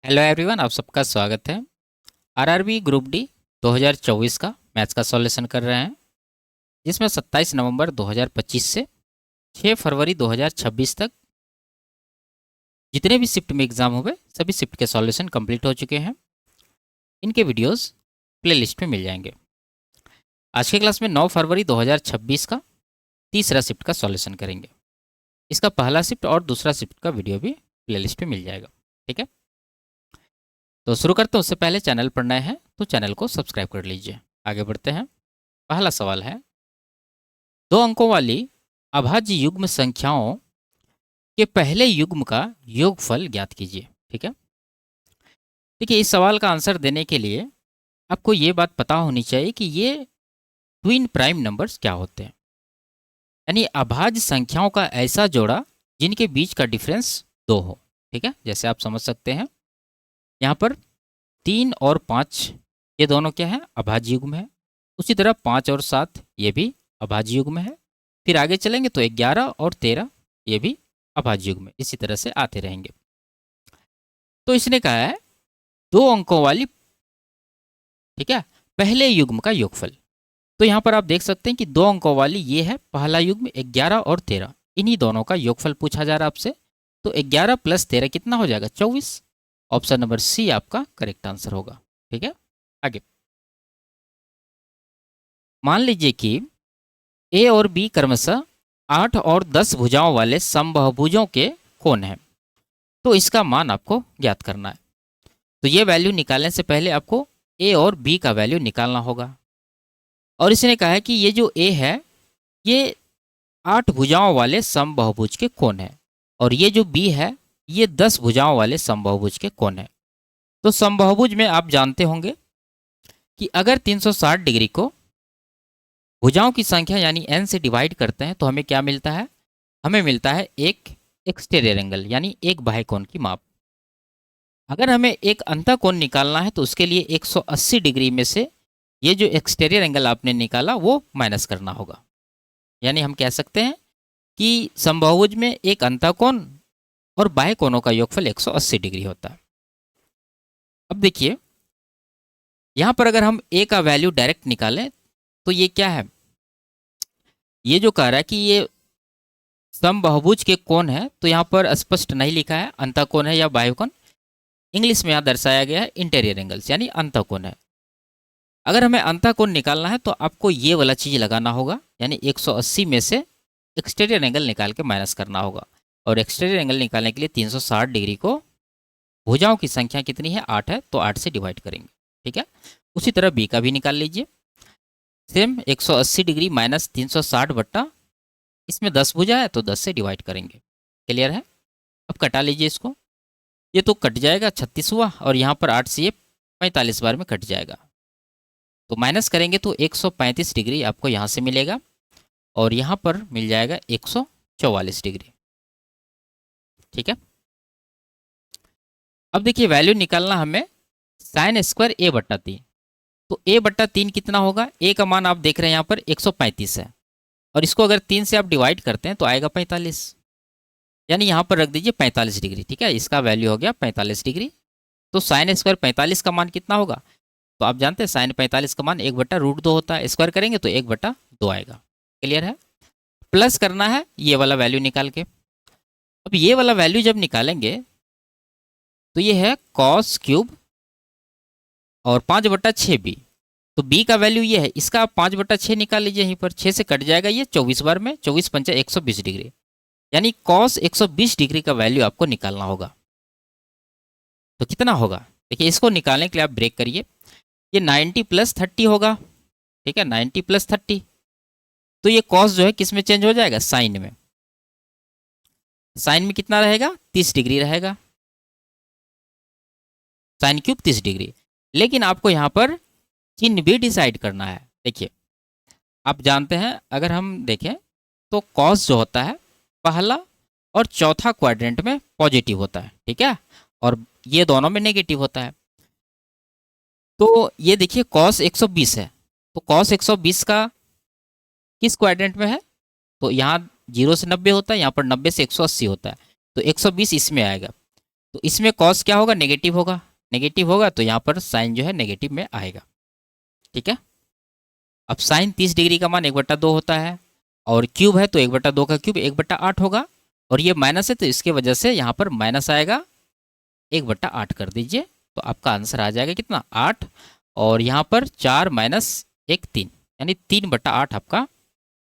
Hello everyone, आप सबका स्वागत है। आरआरबी ग्रुप डी 2024 का मैथ्स का सॉल्यूशन कर रहे हैं, जिसमें 27 नवंबर 2025 से 6 फरवरी 2026 तक जितने भी शिफ्ट में एग्जाम हुए सभी शिफ्ट के सॉल्यूशन कंप्लीट हो चुके हैं। इनके वीडियोस प्लेलिस्ट में मिल जाएंगे। आज के क्लास में 9 फरवरी 2026 का तीसरा शिफ्ट का सॉल्यूशन करेंगे। इसका पहला शिफ्ट और दूसरा शिफ्ट का वीडियो भी प्लेलिस्ट में मिल जाएगा। ठीक है, तो शुरू करते हैं। उससे पहले चैनल पर नए हैं तो चैनल को सब्सक्राइब कर लीजिए। आगे बढ़ते हैं। पहला सवाल है, दो अंकों वाली अभाज्य युग्म संख्याओं के पहले युग्म का योगफल ज्ञात कीजिए। ठीक है, देखिए इस सवाल का आंसर देने के लिए आपको ये बात पता होनी चाहिए कि ये ट्विन प्राइम नंबर्स क्या होते हैं, यानी अभाज्य संख्याओं का ऐसा जोड़ा जिनके बीच का डिफरेंस 2 हो। ठीक है, जैसे आप समझ सकते हैं यहाँ पर 3 और 5 ये दोनों क्या है, अभाज्य युग्म है। उसी तरह 5 और 7 ये भी अभाज्य युग्म है। फिर आगे चलेंगे तो 11 और 13 ये भी अभाज्य युग्म है। इसी तरह से आते रहेंगे। तो इसने कहा है दो अंकों वाली, ठीक है, पहले युग्म का योगफल। तो यहाँ पर आप देख सकते हैं कि दो अंकों वाली ये है पहला युग्म 11 और 13, इन्हीं दोनों का योगफल पूछा जा रहा है आपसे। तो 11 प्लस 13 कितना हो जाएगा, 24। ऑप्शन नंबर सी आपका करेक्ट आंसर होगा। ठीक है, आगे मान लीजिए कि ए और बी क्रमशः 8 और 10 भुजाओं वाले समबाहुभुजों के कोण हैं। तो इसका मान आपको ज्ञात करना है। तो ये वैल्यू निकालने से पहले आपको ए और बी का वैल्यू निकालना होगा। और इसने कहा है कि ये जो ए है ये 8 भुजाओं वाले समबाहुभुज के कोण है, और ये जो बी है ये 10 भुजाओं वाले समबाहुभुज के कोण है। तो समबाहुभुज में आप जानते होंगे कि अगर 360 डिग्री को भुजाओं की संख्या यानी n से डिवाइड करते हैं तो हमें क्या मिलता है, हमें मिलता है एक एक्सटीरियर एंगल यानी एक बाह्य कोण की माप। अगर हमें एक अंतः कोण निकालना है तो उसके लिए 180 डिग्री में से ये जो एक्सटीरियर एंगल आपने निकाला वो माइनस करना होगा। यानी हम कह सकते हैं कि समबाहुभुज में एक अंतः कोण और बाह्य कोणों का योगफल 180 डिग्री होता है। अब देखिए यहाँ पर अगर हम ए का वैल्यू डायरेक्ट निकालें तो ये क्या है, ये जो कह रहा है कि ये समबाहुभुज के कोण है, तो यहाँ पर स्पष्ट नहीं लिखा है अंतः कोण है या बाह्य कोण। इंग्लिश में यहाँ दर्शाया गया है इंटीरियर एंगल्स यानी अंतः कोण है। अगर हमें अंतः कोण निकालना है तो आपको ये वाला चीज़ लगाना होगा, यानी 180 में से एक्सटीरियर एंगल निकाल के माइनस करना होगा। और एक्सटीरियर एंगल निकालने के लिए 360 डिग्री को भुजाओं की संख्या कितनी है, 8 है, तो 8 से डिवाइड करेंगे। ठीक है, उसी तरह बी का भी निकाल लीजिए। सेम 180 डिग्री माइनस 360 बट्टा इसमें 10 भुजा है तो 10 से डिवाइड करेंगे। क्लियर है, अब कटा लीजिए इसको। ये तो कट जाएगा 36 हुआ, और यहाँ पर 8 से ये 45 बार में कट जाएगा। तो माइनस करेंगे तो 135 डिग्री आपको यहाँ से मिलेगा, और यहाँ पर मिल जाएगा 144 डिग्री। ठीक है, अब देखिए वैल्यू निकालना हमें साइन स्क्वायर ए बट्टा 3। तो ए बट्टा 3 कितना होगा, ए का मान आप देख रहे हैं यहाँ पर 135 है, और इसको अगर 3 से आप डिवाइड करते हैं तो आएगा 45, यानी यहाँ पर रख दीजिए 45 डिग्री। ठीक है, इसका वैल्यू हो गया 45 डिग्री। तो साइन स्क्वायर 45 का मान कितना होगा, तो आप जानते हैं साइन 45 का मान 1/√2 होता है। स्क्वायर करेंगे तो 1/2 आएगा। क्लियर है, प्लस करना है ये वाला वैल्यू निकाल के। अब ये वाला वैल्यू जब निकालेंगे तो ये है कॉस क्यूब और 5/6 बी। तो बी का वैल्यू ये है, इसका आप 5/6 निकाल लीजिए। यहीं पर 6 से कट जाएगा ये 24 बार में, 24 पंचा 120 डिग्री, यानी कॉस 120 डिग्री का वैल्यू आपको निकालना होगा। तो कितना होगा, देखिए इसको निकालने के लिए आप ब्रेक करिए। ये 90 + 30 होगा। ठीक है, 90 + 30, तो ये कॉस जो है किस में चेंज हो जाएगा, साइन में। साइन में कितना रहेगा, 30 डिग्री रहेगा, साइन क्यूब 30 डिग्री। लेकिन आपको यहाँ पर चिन्ह भी डिसाइड करना है। देखिए आप जानते हैं अगर हम देखें तो कॉस जो होता है पहला और चौथा क्वाड्रेंट में पॉजिटिव होता है। ठीक है, और ये दोनों में नेगेटिव होता है। तो ये देखिए कॉस 120 है, तो कॉस 120 का किस क्वाड्रेंट में है, तो यहाँ 0 से 90 होता है, यहाँ पर 90 से 180 होता है, तो 120 इसमें आएगा। तो इसमें कॉस क्या होगा, नेगेटिव होगा। नेगेटिव होगा तो यहाँ पर साइन जो है नेगेटिव में आएगा। ठीक है, अब साइन 30 डिग्री का मान 1/2 होता है, और क्यूब है तो 1/2 का क्यूब 1/8 होगा, और ये माइनस है तो इसके वजह से यहाँ पर माइनस आएगा, 1/8 कर दीजिए, तो आपका आंसर आ जाएगा कितना, 8। और यहाँ पर 4 - 1 3, यानी 3/8 आपका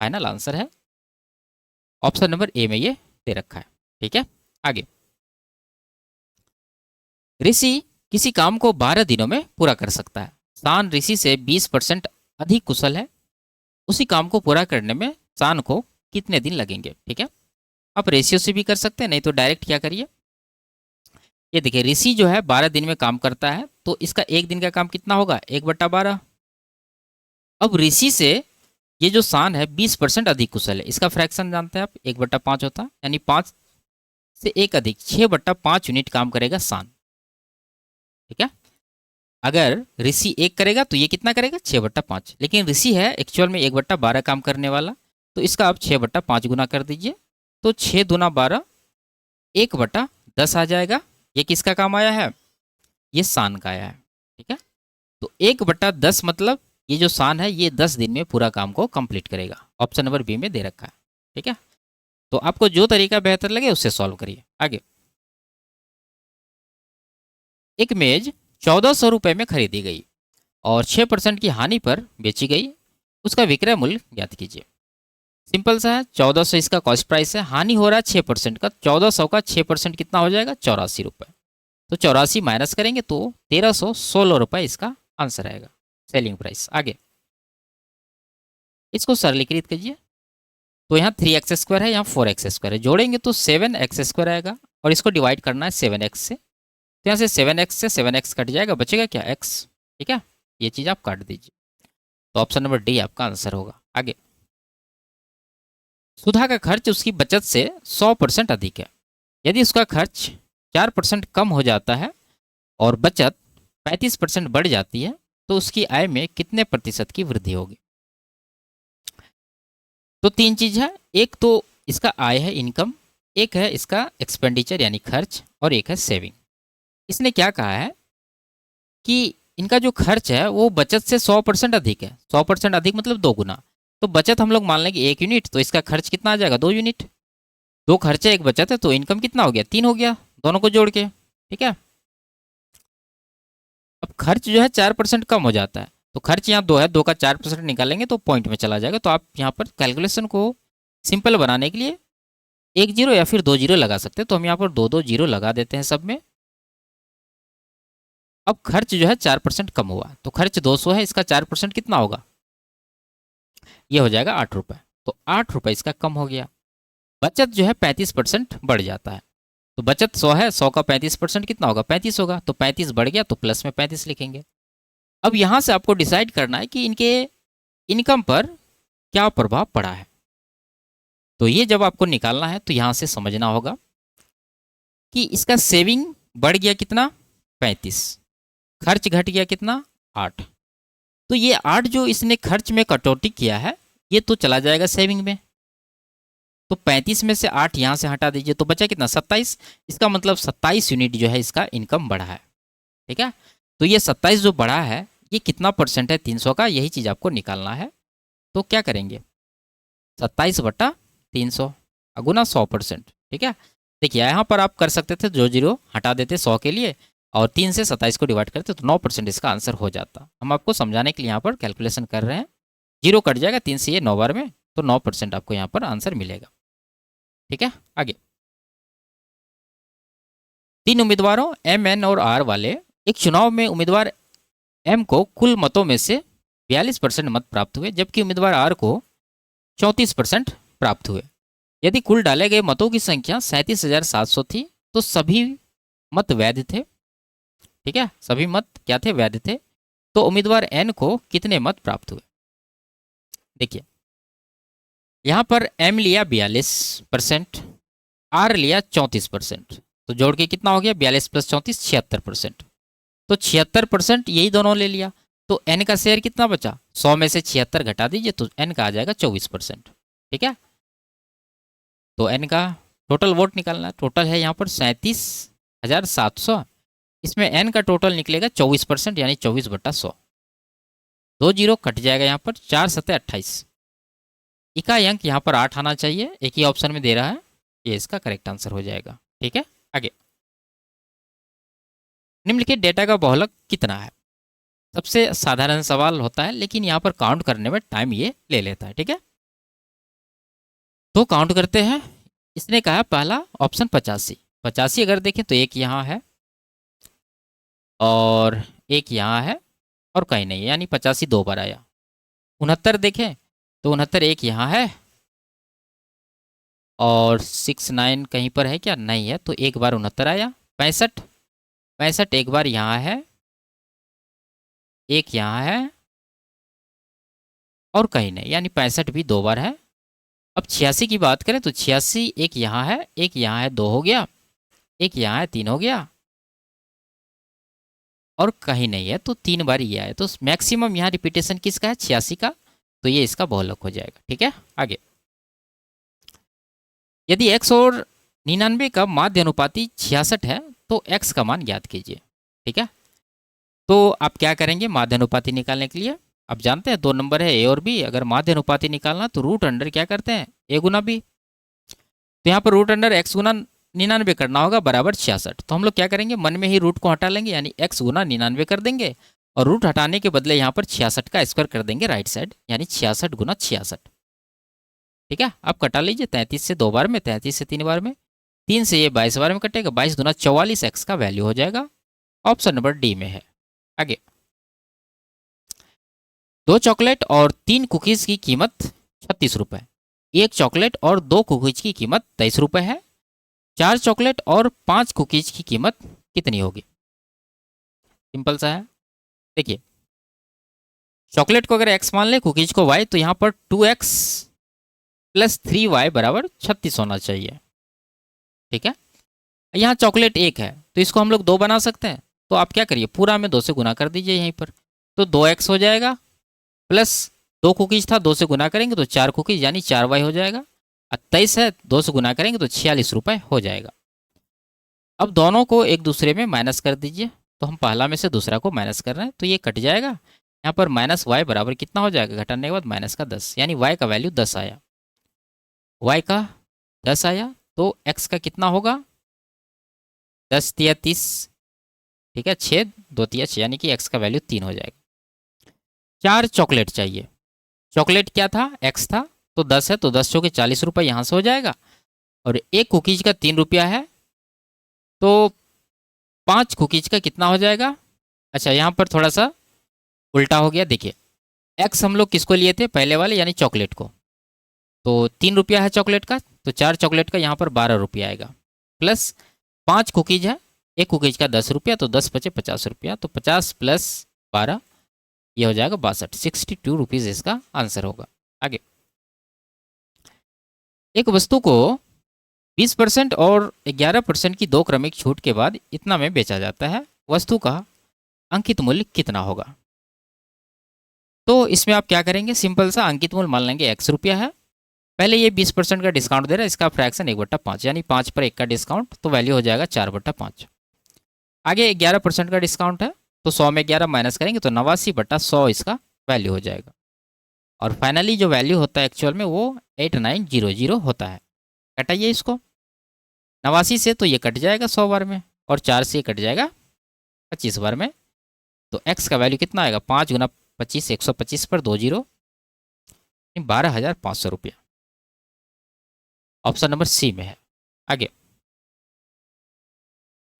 फाइनल आंसर है। ऑप्शन नंबर ए में ये दे रखा है। ठीक है, आगे। ऋषि किसी काम को 12 दिनों में पूरा कर सकता है। शान ऋषि से 20% अधिक कुशल है। उसी काम को पूरा करने में शान को कितने दिन लगेंगे। ठीक है, आप रेशियो से भी कर सकते हैं, नहीं तो डायरेक्ट क्या करिए, ये देखिए ऋषि जो है 12 दिन में काम करता है, तो इसका एक दिन का काम कितना होगा, 1/12। अब ऋषि से ये जो शान है 20% अधिक कुशल है, इसका फ्रैक्शन जानते हैं आप, 1/5 होता है, यानी 5 से 1 अधिक 6/5 यूनिट काम करेगा शान। ठीक है, अगर ऋषि 1 करेगा तो ये कितना करेगा, 6/5, लेकिन ऋषि है एक्चुअल में 1/12 काम करने वाला, तो इसका आप 6/5 गुना कर दीजिए, तो 6 दूना 12, 1/10 आ जाएगा। ये किसका काम आया है, ये शान का आया है। ठीक है, तो 1/10 मतलब ये जो शान है ये 10 दिन में पूरा काम को कंप्लीट करेगा। ऑप्शन नंबर बी में दे रखा है। ठीक है, तो आपको जो तरीका बेहतर लगे उससे सॉल्व करिए। आगे, एक मेज 1400 रुपये में खरीदी गई और 6% की हानि पर बेची गई, उसका विक्रय मूल्य ज्ञात कीजिए। सिंपल सा है, 1400 इसका कॉस्ट प्राइस है, हानि हो रहा है 6% का, 1400 का 6% कितना हो जाएगा, 84 रुपये। तो 84 माइनस करेंगे तो 1316 रुपये इसका आंसर आएगा, सेलिंग प्राइस। आगे, इसको सरलीकृत कीजिए, तो यहाँ 3x² है, यहाँ 4x² है, जोड़ेंगे तो 7x² आएगा, और इसको डिवाइड करना है 7x से, तो यहाँ से 7x से 7x कट जाएगा, बचेगा क्या, x। ठीक है, ये चीज़ आप काट दीजिए, तो ऑप्शन नंबर डी आपका आंसर होगा। आगे, सुधा का खर्च उसकी बचत से 100% अधिक है। यदि उसका खर्च 4% कम हो जाता है और बचत 35% बढ़ जाती है, तो उसकी आय में कितने प्रतिशत की वृद्धि होगी। तो तीन चीज है, एक तो इसका आय है, इनकम, एक है इसका एक्सपेंडिचर यानी खर्च, और एक है सेविंग। इसने क्या कहा है कि इनका जो खर्च है वो बचत से 100% अधिक है। 100% अधिक मतलब 2 गुना। तो बचत हम लोग मान लेंगे 1 यूनिट, तो इसका खर्च कितना आ जाएगा, 2 यूनिट। 2 खर्चे 1 बचत है, तो इनकम कितना हो गया, 3 हो गया, दोनों को जोड़ के। ठीक है, अब खर्च जो है 4% कम हो जाता है, तो खर्च यहाँ 2 है, 2 का 4% निकालेंगे तो पॉइंट में चला जाएगा। तो आप यहाँ पर कैलकुलेशन को सिंपल बनाने के लिए 1 जीरो या फिर 2 जीरो लगा सकते हैं, तो हम यहाँ पर 2 जीरो लगा देते हैं सब में। अब खर्च जो है 4% कम हुआ, तो खर्च 200 है, इसका 4% कितना होगा, ये हो जाएगा 8 रुपये, तो 8 रुपये इसका कम हो गया। बचत जो है 35% बढ़ जाता है, तो बचत 100 है, 100 का 35% कितना होगा, 35 होगा, तो 35 बढ़ गया तो प्लस में 35 लिखेंगे। अब यहाँ से आपको डिसाइड करना है कि इनके इनकम पर क्या प्रभाव पड़ा है। तो ये जब आपको निकालना है तो यहाँ से समझना होगा कि इसका सेविंग बढ़ गया कितना, 35, खर्च घट गया कितना, 8। तो ये 8 जो इसने खर्च में कटौती किया है ये तो चला जाएगा सेविंग में, तो 35 में से 8 यहाँ से हटा दीजिए, तो बचा कितना, 27। इसका मतलब 27 यूनिट जो है इसका इनकम बढ़ा है। ठीक है, तो ये 27 जो बढ़ा है ये कितना परसेंट है 300 का, यही चीज़ आपको निकालना है। तो क्या करेंगे, 27/300 गुना 100%। ठीक है, देखिए यहाँ पर आप कर सकते थे 2 जीरो हटा देते 100 के लिए, और 3 से 27 को डिवाइड करते तो 9% इसका आंसर हो जाता। हम आपको समझाने के लिए यहाँ पर कैलकुलेशन कर रहे हैं, जीरो कट जाएगा 3 से ये 9 बार में, तो 9% आपको यहाँ पर आंसर मिलेगा। ठीक है, आगे, 3 उम्मीदवारों एम, एन और आर वाले एक चुनाव में उम्मीदवार एम को कुल मतों में से 42% मत प्राप्त हुए, जबकि उम्मीदवार आर को 34% प्राप्त हुए। यदि कुल डाले गए मतों की संख्या 37,700 थी तो सभी मत वैध थे। ठीक है, सभी मत क्या थे, वैध थे। तो उम्मीदवार एन को कितने मत प्राप्त हुए। देखिए यहाँ पर एम लिया 42%, आर लिया 34%, तो जोड़ के कितना हो गया, 42 + 34 76%। तो 76% यही दोनों ले लिया, तो एन का शेयर कितना बचा, 100 में से 76 घटा दीजिए तो एन का आ जाएगा 24%। ठीक है, तो एन का टोटल वोट निकालना है, टोटल है यहाँ पर 1700, इसमें n का टोटल निकलेगा 24% यानी 24/100। 2 जीरो कट जाएगा यहाँ पर, 4 सत्ते 28। इकाई अंक यहाँ पर 8 आना चाहिए, एक ही ऑप्शन में दे रहा है, ये इसका करेक्ट आंसर हो जाएगा। ठीक है, आगे। निम्नलिखित डेटा का बहुलक कितना है? सबसे साधारण सवाल होता है, लेकिन यहाँ पर काउंट करने में टाइम ये ले लेता है। ठीक है, तो काउंट करते हैं। इसने कहा पहला ऑप्शन 85। 85 अगर देखें तो एक यहाँ है और एक यहाँ है और कहीं नहीं है, यानी 85 दो बार आया। 69 देखें तो 69 एक यहाँ है और 69 कहीं पर है क्या? नहीं है, तो एक बार 69 आया। 65, 65 एक बार यहाँ है, एक यहाँ है और कहीं नहीं, यानी 65 भी दो बार है। अब 86 की बात करें तो 86 एक यहाँ है, एक यहाँ है, दो हो गया, एक यहाँ है, तीन हो गया और कहीं नहीं है, तो तीन बार ये आया। तो मैक्सिमम यहाँ रिपीटेशन किसका है? 86 का, तो ये इसका बहुलक हो जाएगा। ठीक है, आगे। यदि x और 99 का माध्य अनुपाती 66 है तो x का मान ज्ञात कीजिए। ठीक है, तो आप क्या करेंगे माध्य अनुपाती निकालने के लिए? आप जानते हैं दो नंबर है a और b, अगर माध्य अनुपाती निकालना तो रूट अंडर क्या करते हैं? a Guna b। तो यहाँ पर रूट अंडर x गुना 99 करना होगा बराबर 66। तो हम लोग क्या करेंगे, मन में ही रूट को हटा लेंगे, यानी x गुना 99 कर देंगे और रूट हटाने के बदले यहाँ पर 66 का स्क्वायर कर देंगे राइट साइड, यानी 66 गुना 66। ठीक है, आप कटा लीजिए। 33 से दो बार में, 33 से तीन बार में, 3 से ये 22 बार में कटेगा, 22 दूना 44 एक्स का वैल्यू हो जाएगा। ऑप्शन नंबर डी में है। आगे, 2 चॉकलेट और 3 कुकीज़ की कीमत 36 रुपये, 1 चॉकलेट और 2 कुकीज़ की कीमत 23 रुपये है। 4 चॉकलेट और 5 कुकीज़ की कीमत कितनी होगी? सिंपल सा है, देखिए चॉकलेट को अगर x मान ले, कुकीज़ को y, तो यहाँ पर 2x प्लस 3y बराबर 36 होना चाहिए। ठीक है, यहाँ चॉकलेट एक है तो इसको हम लोग दो बना सकते हैं, तो आप क्या करिए पूरा में 2 से गुना कर दीजिए यहीं पर, तो 2x हो जाएगा प्लस 2 कुकीज़ था, 2 से गुना करेंगे तो 4 कुकीज़ यानी 4y हो जाएगा। 23 है, 2 से गुना करेंगे तो 46 रुपये हो जाएगा। अब दोनों को एक दूसरे में माइनस कर दीजिए, तो हम पहला में से दूसरा को माइनस कर रहे हैं तो ये कट जाएगा। यहाँ पर माइनस वाई बराबर कितना हो जाएगा? घटाने के बाद माइनस का 10, यानी y का वैल्यू 10 आया, y का 10 आया, तो x का कितना होगा? 10 तिया 30, ठीक है, 6 2 तिया 6, यानी कि x का वैल्यू 3 हो जाएगा। 4 चॉकलेट चाहिए, चॉकलेट क्या था? x था, तो 10 है, तो 10 चौके 40 रुपये यहाँ से हो जाएगा और एक कुकीज का 3 रुपया है, तो 5 कुकीज का कितना हो जाएगा? अच्छा, यहाँ पर थोड़ा सा उल्टा हो गया, देखिए x हम लोग किसको लिए थे? पहले वाले यानी चॉकलेट को, तो 3 रुपया है चॉकलेट का, तो 4 चॉकलेट का यहाँ पर 12 रुपया आएगा, प्लस 5 कुकीज है, एक कुकीज का 10 रुपया, तो 10 बचे 50 रुपया, तो 50 प्लस 12 ये हो जाएगा 62, 62 रुपीज़ इसका आंसर होगा। आगे, एक वस्तु को 20% और 11% की दो क्रमिक छूट के बाद इतना में बेचा जाता है, वस्तु का अंकित मूल्य कितना होगा? तो इसमें आप क्या करेंगे, सिंपल सा अंकित मूल्य मान लेंगे x रुपया है, पहले ये 20% का डिस्काउंट दे रहा है, इसका फ्रैक्शन 1/5 यानी 5 पर 1 का डिस्काउंट, तो वैल्यू हो जाएगा 4/5। आगे 11% का डिस्काउंट है, तो 100 में 11 माइनस करेंगे तो 89/100 इसका वैल्यू हो जाएगा। और फाइनली जो वैल्यू होता है एक्चुअल में वो 8900 होता है। कटाइए इसको, 89 से तो ये कट जाएगा 100 बार में और 4 से ये कट जाएगा 25 बार में, तो x का वैल्यू कितना आएगा? 5 गुना 25, 125 पर 2 जीरो, 12,500 रुपया। ऑप्शन नंबर सी में है। आगे,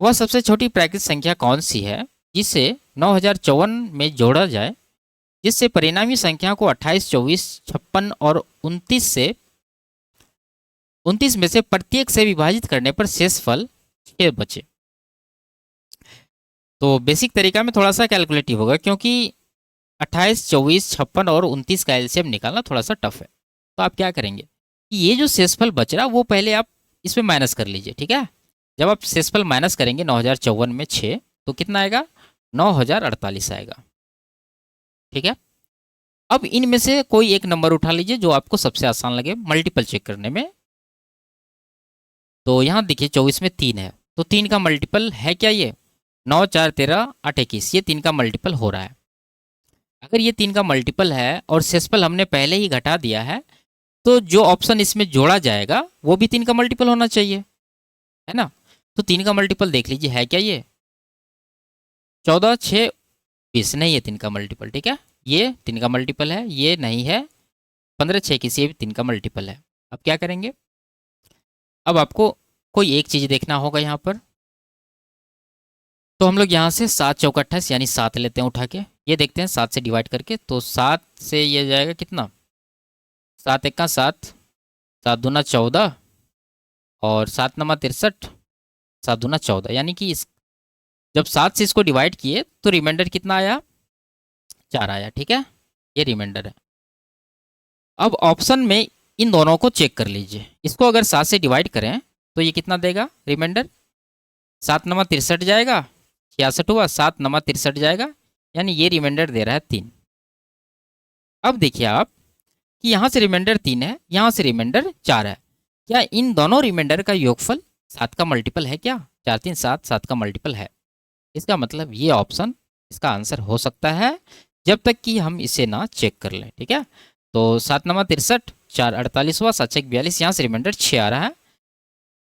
वह सबसे छोटी प्राकृतिक संख्या कौन सी है जिसे 9054 में जोड़ा जाए, जिससे परिणामी संख्या को 28, 24, 56 और 29 में से प्रत्येक से विभाजित करने पर शेषफल 6 बचे? तो बेसिक तरीका में थोड़ा सा कैलकुलेटिव होगा, क्योंकि 28, 24, 56 और 29 का एलसीएम निकालना थोड़ा सा टफ है। तो आप क्या करेंगे कि ये जो शेषफल बच रहा वो पहले आप इसमें माइनस कर लीजिए। ठीक है, जब आप शेषफल माइनस करेंगे 9054 में 6, तो कितना आएगा? 9048 आएगा। ठीक है, अब इनमें से कोई एक नंबर उठा लीजिए जो आपको सबसे आसान लगे मल्टीपल चेक करने में। तो यहाँ देखिए 24 में 3 है, तो 3 का मल्टीपल है क्या ये? 9 4 13 8 21, ये 3 का मल्टीपल हो रहा है। अगर ये 3 का मल्टीपल है और शेषफल हमने पहले ही घटा दिया है, तो जो ऑप्शन इसमें जोड़ा जाएगा वो भी 3 का मल्टीपल होना चाहिए, है ना? तो 3 का मल्टीपल देख लीजिए है क्या ये? 14 6 20 नहीं है 3 का मल्टीपल, ठीक है? ये 3 का मल्टीपल है, ये नहीं है। 15 6 21, ये भी 3 का मल्टीपल है। अब क्या करेंगे? अब आपको कोई एक चीज़ देखना होगा यहाँ पर। तो हम लोग यहाँ से 7 चौका 28 यानी 7 लेते हैं उठा के, ये देखते हैं 7 से डिवाइड करके। तो 7 से ये जाएगा कितना? 7 1 का 7, 7 दूना 14 और 7 नमा 63, 7 दूना 14, यानी कि जब 7 से इसको डिवाइड किए तो रिमाइंडर कितना आया? 4 आया, ठीक है? ये रिमाइंडर है। अब ऑप्शन में इन दोनों को चेक कर लीजिए। इसको अगर 7 से डिवाइड करें तो ये कितना देगा रिमाइंडर? 7 नमा 63 जाएगा, 66 हुआ, 7 नमा 63 जाएगा, यानी ये रिमाइंडर दे रहा है 3। अब देखिए आप कि यहाँ से रिमाइंडर 3 है, यहाँ से रिमाइंडर 4 है। क्या इन दोनों रिमाइंडर का योगफल 7 का मल्टीपल है क्या? 4 3 7, 7 का मल्टीपल है। इसका मतलब ये ऑप्शन इसका आंसर हो सकता है, जब तक कि हम इसे ना चेक कर लें, ठीक है? तो 7 नमा 63, 4 48 हुआ, 7 6 42, यहाँ से रिमाइंडर 6 आ रहा है।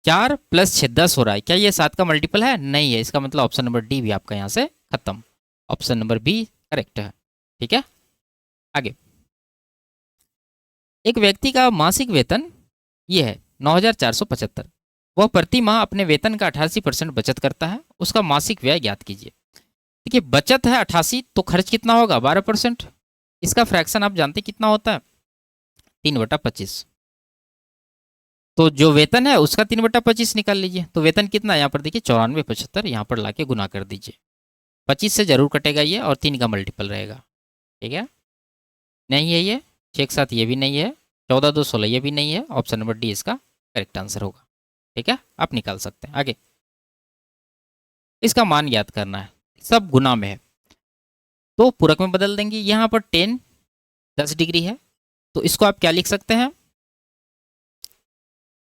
4 + 6 10 हो रहा है। क्या ये 7 का मल्टीपल है? नहीं है। इसका मतलब ऑप्शन नंबर डी भी आपका यहाँ से खत्म। ऑप्शन नंबर बी करेक्ट है, ठीक है? आगे, एक व्यक्ति का मासिक वेतन ये है 9,475। वह प्रति माह अपने वेतन का 88% बचत करता है। उसका मासिक व्यय ज्ञात कीजिए। देखिए, बचत है 88, तो खर्च कितना होगा? 12%। इसका फ्रैक्शन आप जानते कितना होता है? 3/25। तो जो वेतन है उसका 3/25 निकाल लीजिए। तो वेतन कितना है यहाँ पर? देखिए 94,75, यहाँ पर लाके गुना कर दीजिए। 25 से जरूर कटेगा ये, और 3 का मल्टीपल रहेगा, ठीक है? नहीं है ये। 6 के साथ ये भी नहीं है। 14 2 16, ये भी नहीं है। ऑप्शन नंबर डी इसका करेक्ट आंसर होगा, ठीक है? आप निकाल सकते हैं। आगे, इसका मान ज्ञात करना है। सब गुना में है तो पूरक में बदल देंगे। यहाँ पर 10 डिग्री है, तो इसको आप क्या लिख सकते हैं?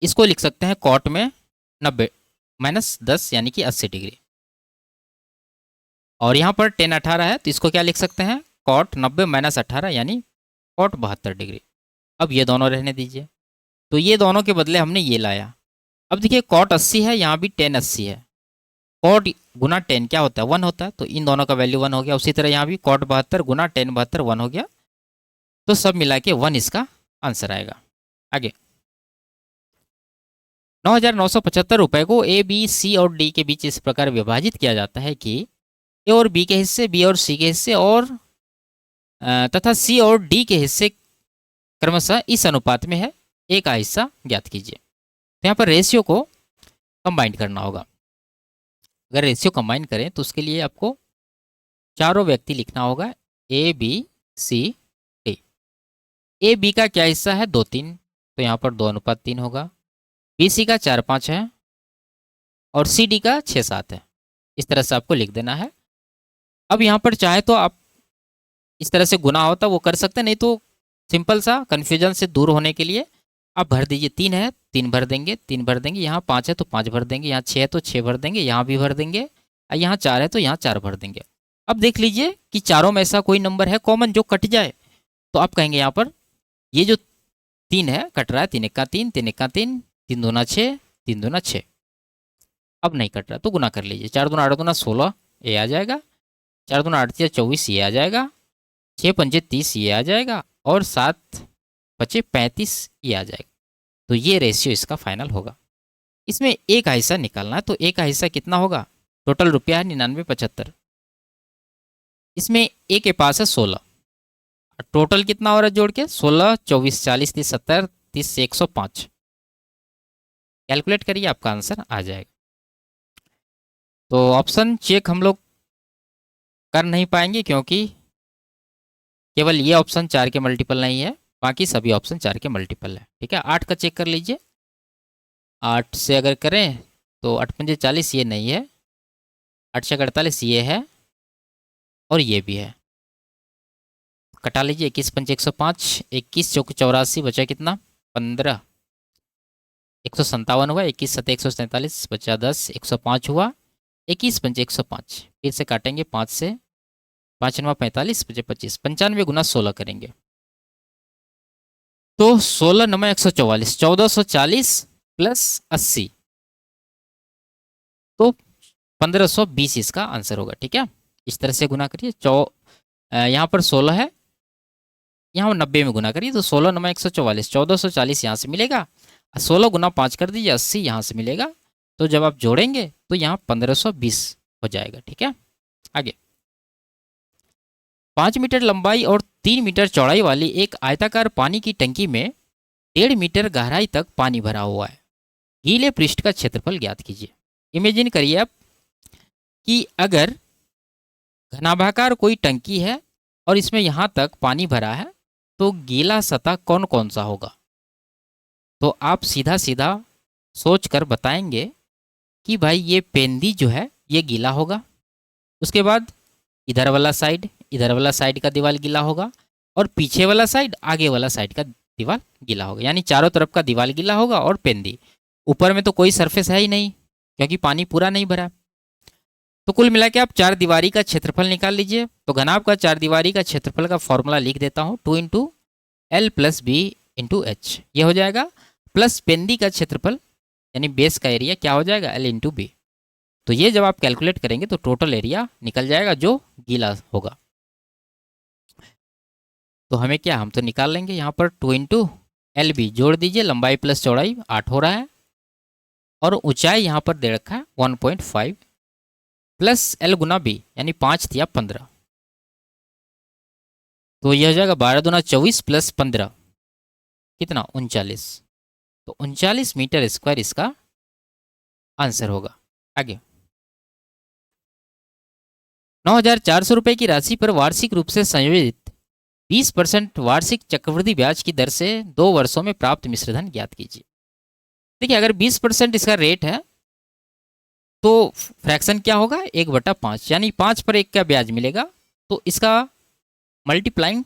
इसको लिख सकते हैं कॉट में 90 - 10 यानी कि 80 डिग्री। और यहाँ पर 18 है, तो इसको क्या लिख सकते हैं? कॉट 90 - 18 यानी कॉट 72 डिग्री। अब ये दोनों रहने दीजिए। तो ये दोनों के बदले हमने ये लाया। अब देखिए कॉट 80 है, यहाँ भी टेन 80 है। कॉट गुना 10 क्या होता है? 1 होता है, तो इन दोनों का वैल्यू 1 हो गया। उसी तरह यहाँ भी कॉट 72 गुना 10 72 1 हो गया। तो सब मिला के 1 इसका आंसर आएगा। आगे, 9,975 रुपए को ए बी सी और डी के बीच इस प्रकार विभाजित किया जाता है कि ए और बी के हिस्से, बी और सी के हिस्से और तथा सी और डी के हिस्से क्रमशः इस अनुपात में है। ए का हिस्सा ज्ञात कीजिए। तो यहाँ पर रेशियो को कंबाइन करना होगा। अगर रेशियो कंबाइन करें तो उसके लिए आपको चारों व्यक्ति लिखना होगा, A B C D. A B का क्या हिस्सा है? 2 3, तो यहाँ पर 2:3 होगा। बी सी का 4 5 है और सी डी का 6 7 है। इस तरह से आपको लिख देना है। अब यहाँ पर चाहे तो आप इस तरह से गुना होता वो कर सकते हैं, नहीं तो सिंपल सा कन्फ्यूजन से दूर होने के लिए आप भर दीजिए। 3 है 3 भर देंगे, 3 भर देंगे। यहाँ 5 है तो 5 भर देंगे, यहाँ 6 है तो 6 भर देंगे, यहाँ भी भर देंगे। और यहाँ 4 है तो यहाँ 4 भर देंगे। अब देख लीजिए कि चारों में ऐसा कोई नंबर है कॉमन जो कट जाए, तो आप कहेंगे यहाँ पर ये जो 3 है कट रहा है। 3 1 का 3, 3 1 का 3, 3 दूना 6, 3 दूना 6। अब नहीं कट रहा तो गुना कर लीजिए। 4 दूना 8 दूना 16, ये आ जाएगा। 4 दूना 8 24, ये आ जाएगा। 6 पंजे 30, ये आ जाएगा। और 7 बचे 35, ये आ जाएगा। तो ये रेशियो इसका फाइनल होगा। इसमें ए का हिस्सा निकालना है, तो ए का हिस्सा कितना होगा? टोटल रुपया है 99,75। इसमें ए के पास है 16। टोटल कितना हो रहा है जोड़ के? 16 24 40 30 70 30 से 105। कैलकुलेट करिए, आपका आंसर आ जाएगा। तो ऑप्शन चेक हम लोग कर नहीं पाएंगे क्योंकि केवल ये ऑप्शन 4 के मल्टीपल नहीं है, बाकी सभी ऑप्शन 4 के मल्टीपल है, ठीक है? 8 का चेक कर लीजिए। 8 से अगर करें तो 8 पंजे 40, ये नहीं है। 8 छः 48, ये है और ये भी है। कटा लीजिए। 21 पंजे 105, 21 चौक 84, बचा कितना? 15। 157 हुआ, 21 सत्ते 147, बचा 10, 105 हुआ, 21 पंचे 105, फिर से काटेंगे 5 से, 5 9 45, बचे 25, 95 गुना 16 करेंगे तो 16 9 144, 1440 प्लस 80 तो 1520 इसका आंसर होगा। ठीक है, इस तरह से गुना करिए। यहाँ पर 16 है, यहाँ 90 में गुना करिए तो 16 9 144, 1440 यहाँ से मिलेगा, 16 गुना 5 कर दीजिए, 80 यहाँ से मिलेगा। तो जब आप जोड़ेंगे तो यहाँ 1520 हो जाएगा। ठीक है, आगे 5 मीटर लंबाई और 3 मीटर चौड़ाई वाली एक आयताकार पानी की टंकी में 1.5 मीटर गहराई तक पानी भरा हुआ है। गीले पृष्ठ का क्षेत्रफल ज्ञात कीजिए। इमेजिन करिए आप कि अगर घनाभाकार कोई टंकी है और इसमें यहाँ तक पानी भरा है तो गीला सतह कौन कौन सा होगा। तो आप सीधा सीधा सोच कर बताएंगे कि भाई ये पेंदी जो है ये गीला होगा, उसके बाद इधर वाला साइड का दीवार गीला होगा, और पीछे वाला साइड आगे वाला साइड का दीवार गीला होगा, यानी चारों तरफ का दीवार गीला होगा। और पेंदी ऊपर में तो कोई सरफेस है ही नहीं क्योंकि पानी पूरा नहीं भरा। तो कुल मिला के आप चार दीवारी का क्षेत्रफल निकाल लीजिए। तो घनाभ का चार दीवारी का क्षेत्रफल का फॉर्मूला लिख देता हूँ, 2 into L plus B into H, ये हो जाएगा, प्लस पेंदी का क्षेत्रफल यानी बेस का एरिया क्या हो जाएगा, एल इंटू बी। तो ये जब आप कैलकुलेट करेंगे तो टोटल एरिया निकल जाएगा जो गीला होगा। तो हमें क्या, हम तो निकाल लेंगे यहाँ पर 2 इंटू एल बी, जोड़ दीजिए, लंबाई प्लस चौड़ाई 8 हो रहा है, और ऊंचाई यहाँ पर दे रखा है 1.5 प्लस एल गुना बी यानी 5 दिया 15, तो यह हो जाएगा 12 दूना 24 प्लस 15 कितना 39, तो 39 मीटर स्क्वायर इसका आंसर होगा। आगे 9,400 रुपये की राशि पर वार्षिक रूप से संयोजित 20% वार्षिक चक्रवृद्धि ब्याज की दर से 2 वर्षों में प्राप्त मिश्रधन ज्ञात कीजिए। देखिए अगर 20% इसका रेट है तो फ्रैक्शन क्या होगा, 1/5, यानी 5 पर 1 का ब्याज मिलेगा, तो इसका मल्टीप्लाइंग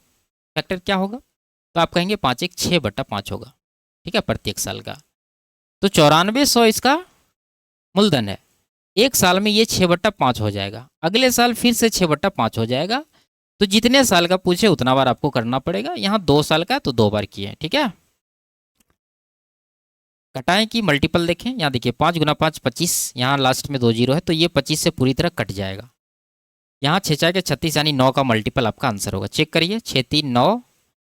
फैक्टर क्या होगा, तो आप कहेंगे 5 1 6/5 होगा। ठीक है, प्रत्येक साल का। तो 9400 इसका मूलधन है, एक साल में ये 6/5 हो जाएगा, अगले साल फिर से 6/5 हो जाएगा। तो जितने साल का पूछे उतना बार आपको करना पड़ेगा। यहाँ 2 साल का तो 2 बार किए। ठीक है, कटाएं की मल्टीपल देखें, यहाँ देखिए 5 गुना 5 25, यहाँ लास्ट में 2 जीरो है तो ये 25 से पूरी तरह कट जाएगा। यहाँ 6 4 के 36 यानी 9 का मल्टीपल आपका आंसर होगा। चेक करिए, 6 3 9,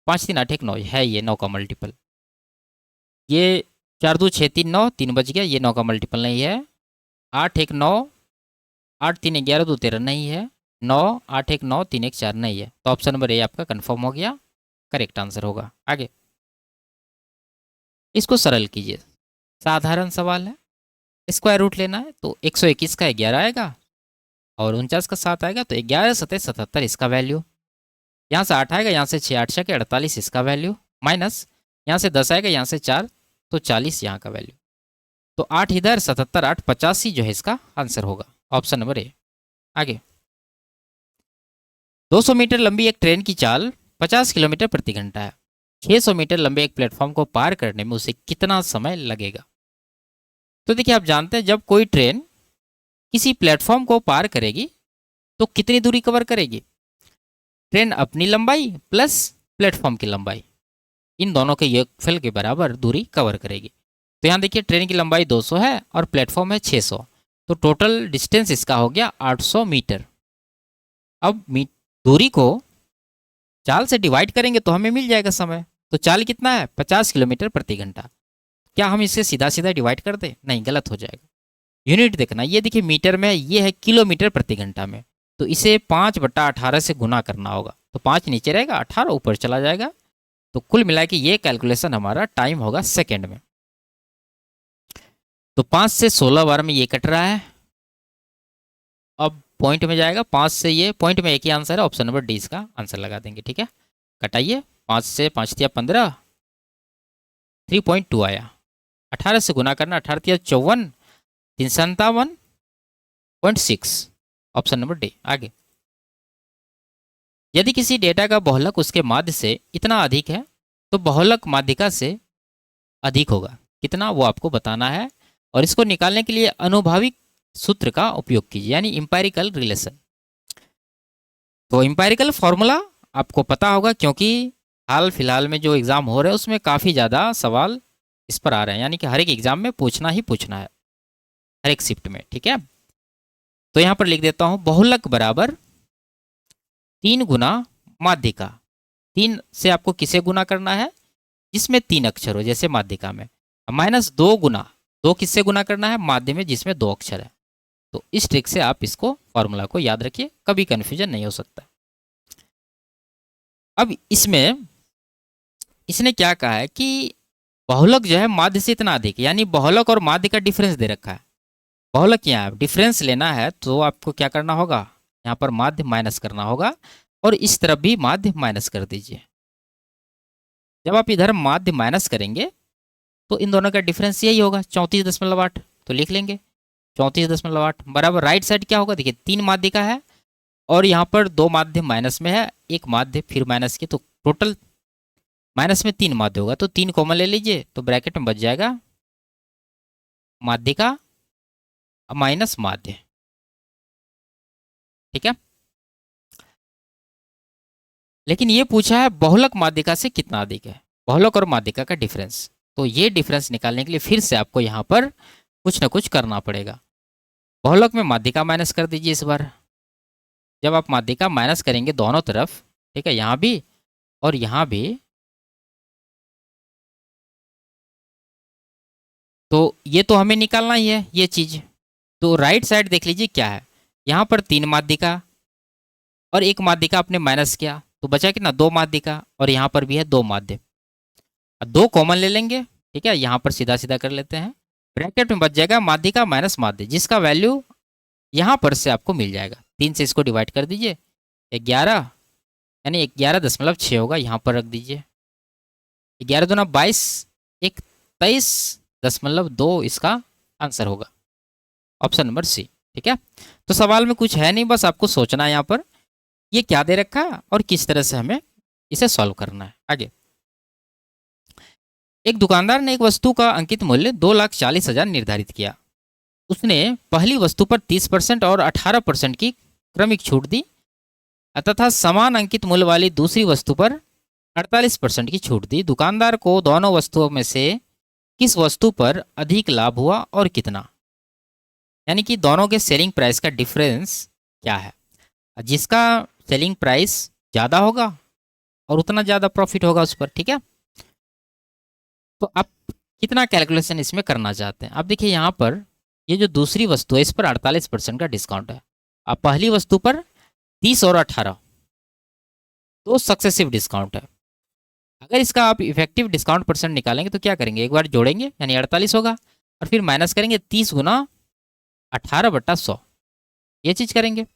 5 3 8 1 9 है, ये 9 का मल्टीपल। ये 4 2 6 3 9, 3 बच गया, ये 9 का मल्टीपल नहीं है। 8 1 9, 8 3 11 2 13 नहीं है, 9 8 1 9 3 1 4 नहीं है। तो ऑप्शन नंबर ए आपका कन्फर्म हो गया, करेक्ट आंसर होगा। आगे इसको सरल कीजिए, साधारण सवाल है, स्क्वायर रूट लेना है। तो 121 का 11 आएगा और 49 का 7 आएगा, तो 11 7 77 इसका वैल्यू। यहाँ से 8 आएगा, यहाँ से 6 8 6 के 48 इसका वैल्यू, माइनस यहाँ से 10 आएगा, यहाँ से 4 तो 40 यहाँ का वैल्यू। तो 8 इधर 77 8 85 जो है इसका आंसर होगा, ऑप्शन नंबर ए। आगे 200 मीटर लंबी एक ट्रेन की चाल 50 किलोमीटर प्रति घंटा है। 600 मीटर लंबे एक प्लेटफॉर्म को पार करने में उसे कितना समय लगेगा। तो देखिए आप जानते हैं जब कोई ट्रेन किसी प्लेटफॉर्म को पार करेगी तो कितनी दूरी कवर करेगी, ट्रेन अपनी लंबाई प्लस प्लेटफॉर्म की लंबाई, इन दोनों के योगफल के बराबर दूरी कवर करेगी। तो यहाँ देखिए ट्रेन की लंबाई 200 है और प्लेटफॉर्म है 600, तो टोटल डिस्टेंस इसका हो गया 800 मीटर। अब दूरी को चाल से डिवाइड करेंगे तो हमें मिल जाएगा समय। तो चाल कितना है, 50 किलोमीटर प्रति घंटा। क्या हम इसे सीधा सीधा डिवाइड कर दें, नहीं, गलत हो जाएगा। यूनिट देखना, ये देखिए मीटर में है, ये है किलोमीटर प्रति घंटा में, तो इसे 5/18 से गुना करना होगा। तो 5 नीचे रहेगा, 18 ऊपर चला जाएगा। तो कुल मिला के ये कैलकुलेशन हमारा टाइम होगा सेकेंड में। तो 5 से 16 बार में ये कट रहा है, अब पॉइंट में जाएगा, 5 से ये पॉइंट में एक ही आंसर है, ऑप्शन नंबर डी इसका आंसर लगा देंगे। ठीक है, कटाइए, 5 से 5 दिया 15, 3.2 आया, 18 से गुना करना, 18 दिया 54, 357.6, ऑप्शन नंबर डी। आगे यदि किसी डेटा का बहुलक उसके माध्य से इतना अधिक है तो बहुलक माध्यिका से अधिक होगा, कितना वो आपको बताना है। और इसको निकालने के लिए अनुभाविक सूत्र का उपयोग कीजिए, यानी इंपायरिकल रिलेशन। तो इंपायरिकल फॉर्मूला आपको पता होगा, क्योंकि हाल फिलहाल में जो एग्ज़ाम हो रहे हैं उसमें काफ़ी ज़्यादा सवाल इस पर आ रहे हैं, यानी कि हर एक एग्ज़ाम में पूछना ही पूछना है, हर एक शिफ्ट में। ठीक है, तो यहाँ पर लिख देता हूँ, बहुलक बराबर 3 गुना माध्यिका। 3 से आपको किसे गुना करना है, जिसमें 3 अक्षर हो, जैसे माध्यिका में। माइनस 2 गुना, 2 किससे गुना करना है, माध्य में जिसमें 2 अक्षर है। तो इस ट्रिक से आप इसको फॉर्मूला को याद रखिए, कभी कन्फ्यूजन नहीं हो सकता। अब इसमें इसने क्या कहा है कि बहुलक जो है माध्य से इतना अधिक, यानी बहुलक और माध्य का डिफरेंस दे रखा है। बहुलक यहाँ डिफरेंस लेना है तो आपको क्या करना होगा, यहाँ पर माध्य माइनस करना होगा, और इस तरफ भी माध्य माइनस कर दीजिए। जब आप इधर माध्य माइनस करेंगे तो इन दोनों का डिफरेंस यही होगा, 34.8। तो लिख लेंगे 34.8 बराबर राइट साइड क्या होगा, देखिए 3 माध्य का है और यहाँ पर 2 माध्य माइनस में है, 1 माध्य फिर माइनस की, तो टोटल माइनस में 3 माध्य होगा, तो 3 कॉमन ले लीजिए, तो ब्रैकेट में बच जाएगा माध्यिका माइनस माध्य। ठीक है, लेकिन ये पूछा है बहुलक माध्यिका से कितना अधिक है, बहुलक और माध्यिका का डिफरेंस। तो ये डिफरेंस निकालने के लिए फिर से आपको यहाँ पर कुछ ना कुछ करना पड़ेगा। बहुलक में माध्यिका माइनस कर दीजिए इस बार। जब आप माध्यिका माइनस करेंगे दोनों तरफ, ठीक है, यहाँ भी और यहाँ भी, तो ये तो हमें निकालना ही है ये चीज़। तो राइट साइड देख लीजिए क्या है, यहाँ पर 3 माध्यिका और 1 माध्यिका आपने माइनस किया, तो बचा कितना, 2 माध्यिका, और यहाँ पर भी है 2 माध्य। 2 कॉमन ले लेंगे, ठीक है, यहाँ पर सीधा सीधा कर लेते हैं, ब्रैकेट में बच जाएगा माध्यिका माइनस माध्य, जिसका वैल्यू यहाँ पर से आपको मिल जाएगा। 3 से इसको डिवाइड कर दीजिए, 11, यानी 11.6 होगा, यहाँ पर रख दीजिए। 11 दूना 22, 23.2 इसका आंसर होगा, ऑप्शन नंबर सी। ठीक है, तो सवाल में कुछ है नहीं, बस आपको सोचना है यहाँ पर ये क्या दे रखा है और किस तरह से हमें इसे सॉल्व करना है। आगे, एक दुकानदार ने एक वस्तु का अंकित मूल्य 2,40,000 निर्धारित किया। उसने पहली वस्तु पर 30% और 18% की क्रमिक छूट दी तथा समान अंकित मूल्य वाली दूसरी वस्तु पर 48% की छूट दी। दुकानदार को दोनों वस्तुओं में से किस वस्तु पर अधिक लाभ हुआ और कितना, यानी कि दोनों के सेलिंग प्राइस का डिफरेंस क्या है। जिसका सेलिंग प्राइस ज़्यादा होगा और उतना ज़्यादा प्रॉफिट होगा उस पर। ठीक है, तो आप कितना कैलकुलेशन इसमें करना चाहते हैं। आप देखिए यहाँ पर ये जो दूसरी वस्तु है इस पर 48% का डिस्काउंट है, अब पहली वस्तु पर 30 और 18 तो सक्सेसिव डिस्काउंट है। अगर इसका आप इफेक्टिव डिस्काउंट परसेंट निकालेंगे तो क्या करेंगे, एक बार जोड़ेंगे यानी 48 होगा, और फिर माइनस करेंगे 30 गुना 18/100, ये चीज़ करेंगे।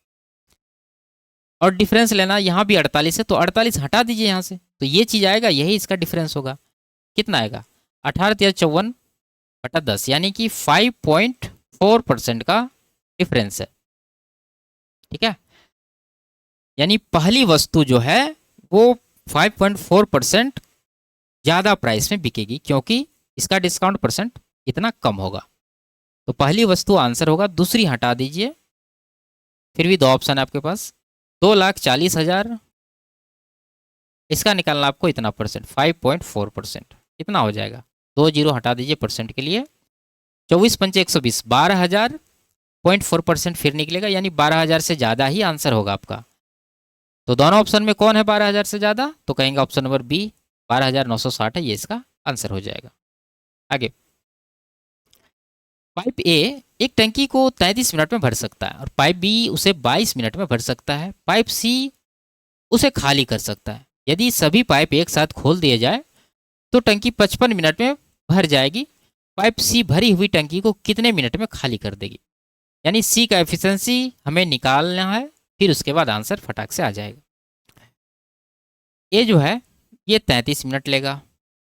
और डिफरेंस लेना, यहाँ भी 48 है तो 48 हटा दीजिए यहाँ से, तो ये चीज़ आएगा, यही इसका डिफरेंस होगा। कितना आएगा, 18×53/10, यानी कि 5.4% का डिफरेंस है। ठीक है, यानी पहली वस्तु जो है वो 5.4% ज़्यादा प्राइस में बिकेगी, क्योंकि इसका डिस्काउंट परसेंट इतना कम होगा। तो पहली वस्तु आंसर होगा, दूसरी हटा दीजिए, फिर भी 2 ऑप्शन है आपके पास, 2,40,000, इसका निकालना आपको इतना परसेंट 5.4%, कितना हो जाएगा, 2 जीरो हटा दीजिए परसेंट के लिए, 24 पंचे 120, 12,000.4% फिर निकलेगा, यानी 12,000 से ज़्यादा ही आंसर होगा आपका। तो दोनों ऑप्शन में कौन है 12,000 से ज़्यादा, तो कहेंगे ऑप्शन नंबर बी 12,960 है, ये इसका आंसर हो जाएगा। आगे, पाइप ए एक टंकी को 33 मिनट में भर सकता है और पाइप बी उसे 22 मिनट में भर सकता है। पाइप सी उसे खाली कर सकता है। यदि सभी पाइप एक साथ खोल दिए जाए तो टंकी 55 मिनट में भर जाएगी। पाइप सी भरी हुई टंकी को कितने मिनट में खाली कर देगी, यानी सी का एफिशिएंसी हमें निकालना है, फिर उसके बाद आंसर फटाक से आ जाएगा। ए जो है ये 33 मिनट लेगा,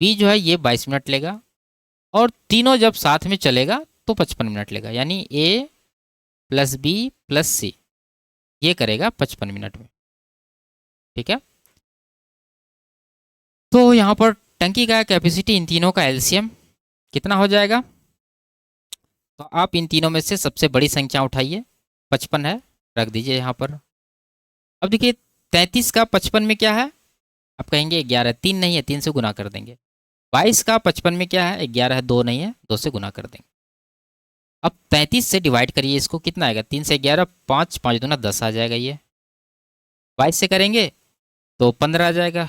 बी जो है ये 22 मिनट लेगा, और तीनों जब साथ में चलेगा तो 55 मिनट लेगा, यानी ए प्लस बी प्लस सी ये करेगा 55 मिनट में। ठीक है, तो यहाँ पर टंकी का कैपेसिटी इन तीनों का एलसीएम कितना हो जाएगा? तो आप इन तीनों में से सबसे बड़ी संख्या उठाइए, 55 है, रख दीजिए यहाँ पर। अब देखिए 33 का 55 में क्या है? आप कहेंगे 11, 3 नहीं है, 3 से गुना कर देंगे। 22 का 55 में क्या है? 11 है, 2 नहीं है, 2 से गुना कर देंगे। अब 33 से डिवाइड करिए इसको, कितना आएगा? 3 से 11, 5, 5 दूना 10 आ जाएगा ये। 22 से करेंगे तो 15 आ जाएगा,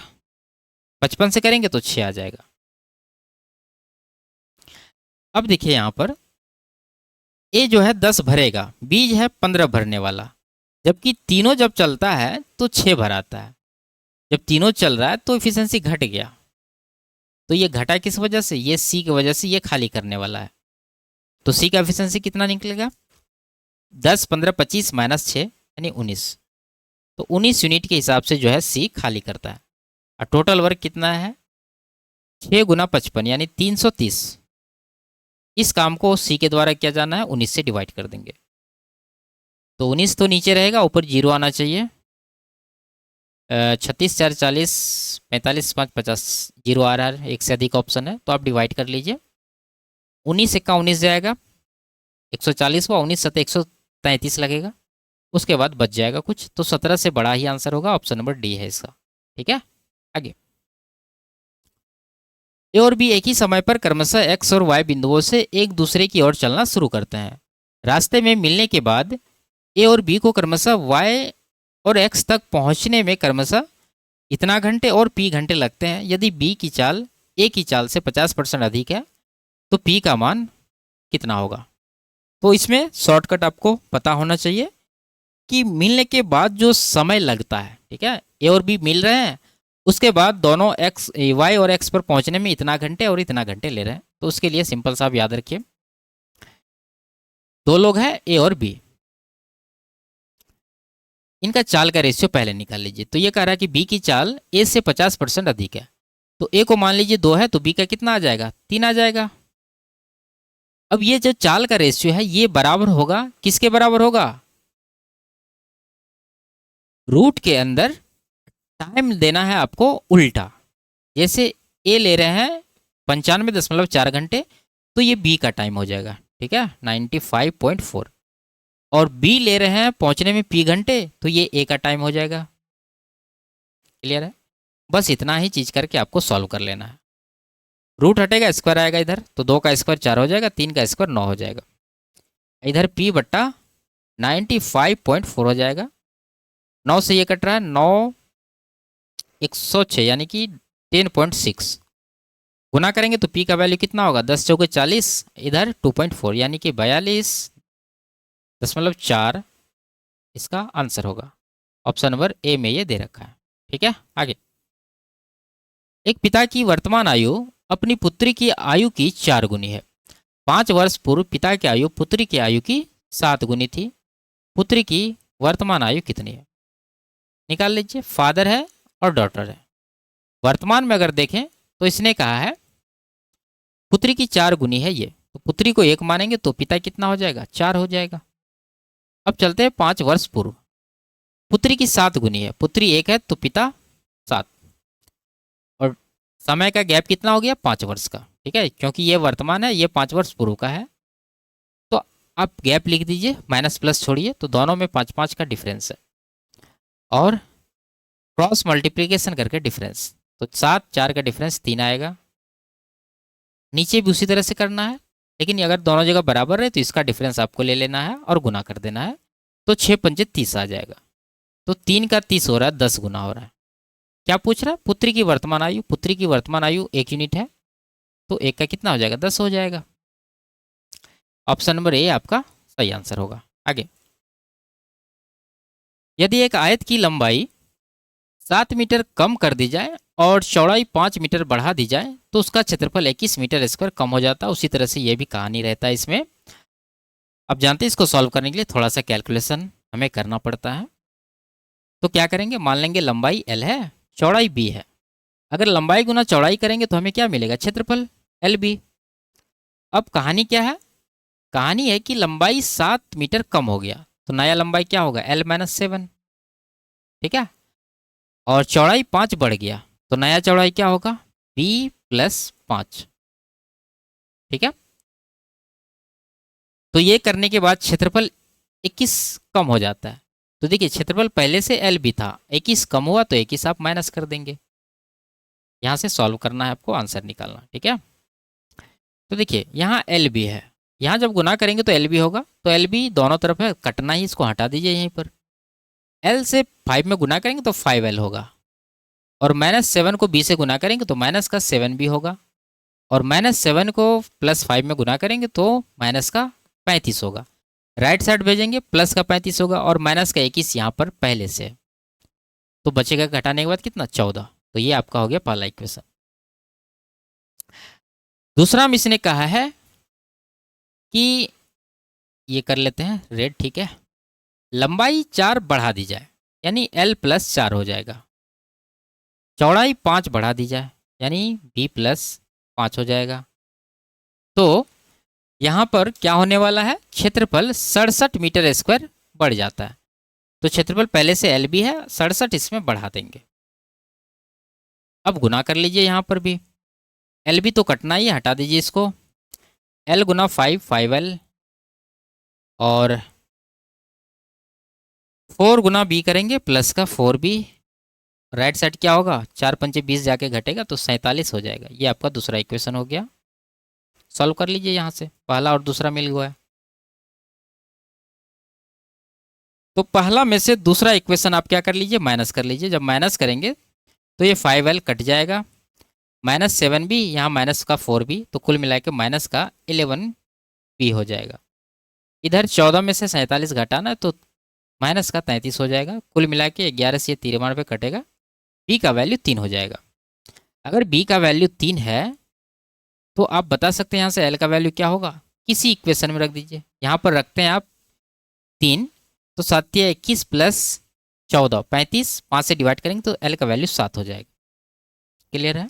55 से करेंगे तो 6 आ जाएगा। अब देखिए यहाँ पर ए जो है 10 भरेगा, बीज है 15 भरने वाला, जबकि तीनों जब चलता है तो 6 भराता है। जब तीनों चल रहा है तो इफिशियंसी घट गया। तो ये घटा किस वजह से? ये सी की वजह से, ये खाली करने वाला है। तो सी का एफिशिएंसी कितना निकलेगा? 10, 15, 25 माइनस 6 यानी 19। तो 19 यूनिट के हिसाब से जो है सी खाली करता है। और टोटल वर्क कितना है? 6 गुना 55 यानी 330। इस काम को सी के द्वारा किया जाना है, 19 से डिवाइड कर देंगे। तो 19 तो नीचे रहेगा, ऊपर जीरो आना चाहिए। 36, 4, 40, 45, 5, 50, जीरो आ रहा है, एक से अधिक ऑप्शन है तो आप डिवाइड कर लीजिए। 19 एक्का 19 जाएगा, 140 हुआ, 19 सत्ते 133 लगेगा, उसके बाद बच जाएगा कुछ, तो 17 से बड़ा ही आंसर होगा, ऑप्शन नंबर डी है इसका। ठीक है, आगे। ए और बी एक ही समय पर क्रमशः एक्स और वाई बिंदुओं से एक दूसरे की ओर चलना शुरू करते हैं। रास्ते में मिलने के बाद ए और बी को क्रमशः वाई और एक्स तक पहुंचने में क्रमशः इतना घंटे और पी घंटे लगते हैं। यदि बी की चाल ए की चाल से 50% अधिक है तो पी का मान कितना होगा? तो इसमें शॉर्टकट आपको पता होना चाहिए कि मिलने के बाद जो समय लगता है, ठीक है, ए और बी मिल रहे हैं, उसके बाद दोनों एक्स वाई और एक्स पर पहुंचने में इतना घंटे और इतना घंटे ले रहे हैं। तो उसके लिए सिंपल सा आप याद रखिए, दो लोग हैं ए और बी, इनका चाल का रेशियो पहले निकाल लीजिए। तो ये कह रहा है कि बी की चाल ए से 50% अधिक है, तो ए को मान लीजिए 2 है, तो बी का कितना आ जाएगा? 3 आ जाएगा। अब ये जो चाल का रेशियो है ये बराबर होगा, किसके बराबर होगा? रूट के अंदर टाइम देना है आपको उल्टा। जैसे ए ले रहे हैं 95.4 घंटे, तो ये बी का टाइम हो जाएगा, ठीक है, 95.4। और बी ले रहे हैं पहुंचने में पी घंटे, तो ये ए का टाइम हो जाएगा। क्लियर है? बस इतना ही चीज करके आपको सॉल्व कर लेना है। रूट हटेगा, स्क्वायर आएगा इधर, तो 2 का स्क्वायर 4 हो जाएगा, 3 का स्क्वायर 9 हो जाएगा। इधर पी बट्टा 95.4 हो जाएगा। 9 से ये कट रहा है, 9 106 यानी कि 10.6। गुना करेंगे तो पी का वैल्यू कितना होगा? 10 चौके 40, इधर 2.4 यानी कि 42.4 इसका आंसर होगा। ऑप्शन नंबर ए में ये दे रखा है। ठीक है, आगे। एक पिता की वर्तमान आयु अपनी पुत्री की आयु की 4 गुनी है। 5 वर्ष पूर्व पिता की आयु पुत्री की आयु की 7 गुनी थी। पुत्री की वर्तमान आयु कितनी है? निकाल लीजिए। फादर है और डॉटर है। वर्तमान में अगर देखें तो इसने कहा है पुत्री की 4 गुनी है ये, तो पुत्री को 1 मानेंगे तो पिता कितना हो जाएगा? 4 हो जाएगा। अब चलते हैं 5 वर्ष पूर्व। पुत्री की 7 गुनी है, पुत्री 1 है तो पिता 7, और समय का गैप कितना हो गया? 5 वर्ष का। ठीक है, क्योंकि ये वर्तमान है, ये 5 वर्ष पूर्व का है, तो आप गैप लिख दीजिए, माइनस प्लस छोड़िए, तो दोनों में 5-5 का डिफरेंस है, और क्रॉस मल्टीप्लीकेशन करके डिफरेंस, तो 7, 4 का डिफरेंस 3 आएगा। नीचे भी उसी तरह से करना है, लेकिन अगर दोनों जगह बराबर है तो इसका डिफरेंस आपको ले लेना है और गुना कर देना है, तो 6 पंजे 30 आ जाएगा। तो 3 का 30 हो रहा है, 10 गुना हो रहा है। क्या पूछ रहा है? पुत्री की वर्तमान आयु। पुत्री की वर्तमान आयु 1 यूनिट है, तो 1 का कितना हो जाएगा? 10 हो जाएगा। ऑप्शन नंबर ए आपका सही आंसर होगा। आगे। यदि एक आयत की लंबाई 7 मीटर कम कर दी जाए और चौड़ाई 5 मीटर बढ़ा दी जाए तो उसका क्षेत्रफल 21 मीटर स्क्वायर कम हो जाता है। उसी तरह से ये भी कहानी रहता है इसमें। अब जानते हैं इसको सॉल्व करने के लिए थोड़ा सा कैलकुलेशन हमें करना पड़ता है। तो क्या करेंगे? मान लेंगे लंबाई L है, चौड़ाई B है। अगर लंबाई गुना चौड़ाई करेंगे तो हमें क्या मिलेगा? क्षेत्रफल LB। अब कहानी क्या है? कहानी है कि लंबाई 7 मीटर कम हो गया, तो नया लंबाई क्या होगा? L-7। ठीक है, और चौड़ाई 5 बढ़ गया, तो नया चौड़ाई क्या होगा? B + 5। ठीक है। तो ये करने के बाद क्षेत्रफल 21 कम हो जाता है। तो देखिए क्षेत्रफल पहले से एल भी था, 21 कम हुआ तो 21 आप माइनस कर देंगे। यहाँ से सॉल्व करना है आपको, आंसर निकालना, ठीक है। तो देखिए यहाँ एल बी है, यहाँ जब गुना करेंगे तो एल बी होगा, तो एल बी दोनों तरफ है, कटना ही, इसको हटा दीजिए यहीं पर। एल से 5 में गुना करेंगे तो 5L होगा, और -7 को बी से गुना करेंगे तो माइनस का 7B होगा, और -7 को +5 में गुना करेंगे तो माइनस का 35 होगा। राइट साइड भेजेंगे, प्लस का 35 होगा, और माइनस का 21 यहाँ पर पहले से है। तो बचेगा घटाने के बाद कितना, 14। तो ये आपका हो गया पहला इक्वेशन। दूसरा हम इसने कहा है कि ये कर लेते हैं रेड, ठीक है, लंबाई 4 बढ़ा दी जाए, यानी L+4 हो जाएगा। चौड़ाई 5 बढ़ा दी जाए, यानी B+5 हो जाएगा। तो यहाँ पर क्या होने वाला है, क्षेत्रफल 67 मीटर स्क्वायर बढ़ जाता है। तो क्षेत्रफल पहले से एल बी है, 67 इसमें बढ़ा देंगे। अब गुना कर लीजिए यहाँ पर भी, एल बी तो कटना ही, हटा दीजिए इसको। एल गुना 5 5L, और 4 गुना बी करेंगे प्लस का 4B। राइट साइड क्या होगा, 4 पंचे 20 जाके घटेगा तो 47 हो जाएगा। ये आपका दूसरा इक्वेशन हो गया। सॉल्व कर लीजिए, यहाँ से पहला और दूसरा मिल गया है। तो पहला में से दूसरा इक्वेशन आप क्या कर लीजिए, माइनस कर लीजिए। जब माइनस करेंगे तो ये 5L कट जाएगा, -7B, यहाँ माइनस का 4B, तो कुल मिला के माइनस का 11B हो जाएगा। इधर 14 में से 47 घटाना है तो माइनस का 33 हो जाएगा। कुल मिला के 11 से 93 पे कटेगा, बी का वैल्यू 3 हो जाएगा। अगर बी का वैल्यू 3 है तो आप बता सकते हैं यहाँ से एल का वैल्यू क्या होगा, किसी इक्वेशन में रख दीजिए। यहाँ पर रखते हैं आप 3, तो 7 या 21 प्लस 14 35, 5 से डिवाइड करेंगे तो एल का वैल्यू 7 हो जाएगा। क्लियर है।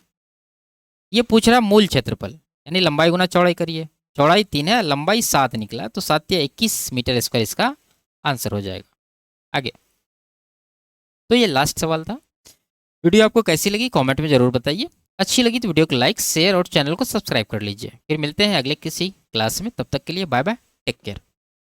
ये पूछ रहा मूल क्षेत्रफल, यानी लंबाई गुना चौड़ाई करिए। चौड़ाई 3 है, लंबाई 7 निकला, तो 7 या 21 मीटर स्क्वायर इसका आंसर हो जाएगा। आगे, तो ये लास्ट सवाल था। वीडियो आपको कैसी लगी कमेंट में ज़रूर बताइए। अच्छी लगी तो वीडियो को लाइक शेयर और चैनल को सब्सक्राइब कर लीजिए। फिर मिलते हैं अगले किसी क्लास में, तब तक के लिए बाय बाय, टेक केयर।